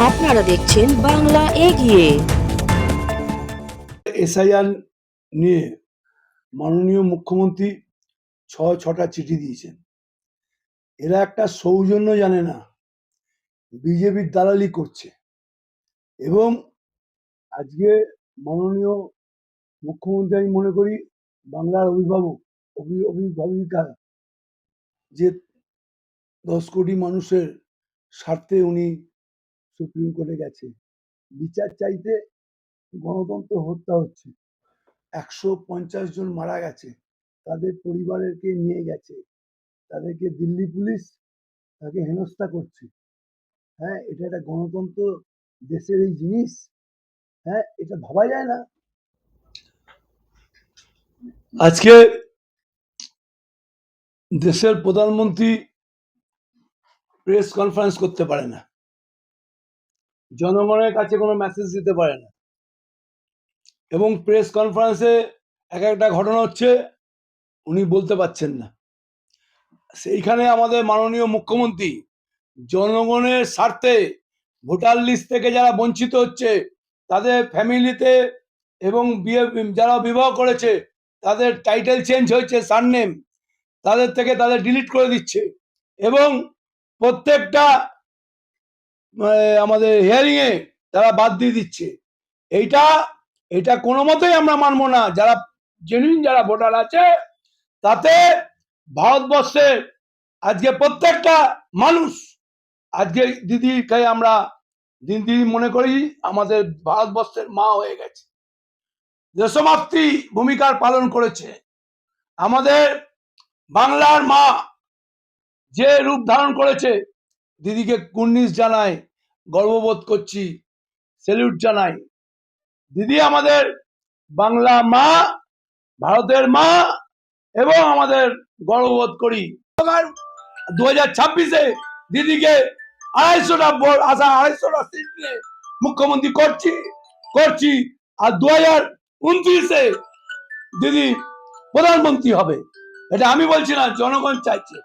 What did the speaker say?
আপনারা দেখছেন বাংলা এগিয়ে। এসআইআর নিয়ে মাননীয় মুখ্যমন্ত্রী ছটা চিঠি দিয়েছেন। এরা একটা সৌজন্য জানে না, বিজেপির দালালি করছে। এবং আজকে মাননীয় মুখ্যমন্ত্রী, আমি মনে করি বাংলার অভিভাবিকা, যে 10 কোটি মানুষের স্বার্থে উনি সুপ্রিম কোর্টে গেছে বিচার চাইতে। গণতন্ত্র হত্যা হচ্ছে, 150 জন মারা গেছে, তাদের পরিবারকে নিয়ে গেছে, তাদেরকে দিল্লি পুলিশ তাকে হেনস্থা করছে। হ্যাঁ, এটা একটা গণতন্ত্র দেশের এই জিনিস? হ্যাঁ, এটা ভাবা যায় না। আজকে দেশের প্রধানমন্ত্রী প্রেস কনফারেন্স করতে পারে না, জনগণের কাছে কোনো মেসেজ দিতে পারে না, এবং প্রেস কনফারেন্সে একটা ঘটনা হচ্ছে উনি বলতে পারছেন না। সেইখানে আমাদের মাননীয় মুখ্যমন্ত্রী জনগণের স্বার্থে ভোটার লিস্ট থেকে যারা বঞ্চিত হচ্ছে, তাদের ফ্যামিলিতে এবং যারা বিবাহ করেছে তাদের টাইটেল চেঞ্জ হয়েছে, সারনেম, তাদের থেকে তাদের ডিলিট করে দিচ্ছে, এবং প্রত্যেকটা আমাদের হিয়ারিং এ তারা বাদ দিয়ে দিচ্ছে। এটা কোনো মতেই আমরা মানবো না। যারা জেনুইন যারা ভোটার আছে, তাতে ভারতবর্ষের আজকে প্রত্যেকটা মানুষ, আজকে দিদিকে আমরা দিদি মনে করি আমাদের ভারতবর্ষের মা হয়ে গেছে, দেশমাতৃ ভূমিকার পালন করেছে। আমাদের বাংলার মা যে রূপ ধারণ করেছে, দিদিকে কুর্নিশ জানাই, গর্ববোধ করছি, স্যালুট জানাই। দিদি আমাদের বাংলা মা, ভারতের মা, এবং আমাদের গর্ববোধ করি। 2026-এ দিদিকে 250টা ভোট, 250টা সিট নিয়ে মুখ্যমন্ত্রী করছি, আর 2029-এ দিদি প্রধানমন্ত্রী হবে। এটা আমি বলছি না, জনগণ চাইছে।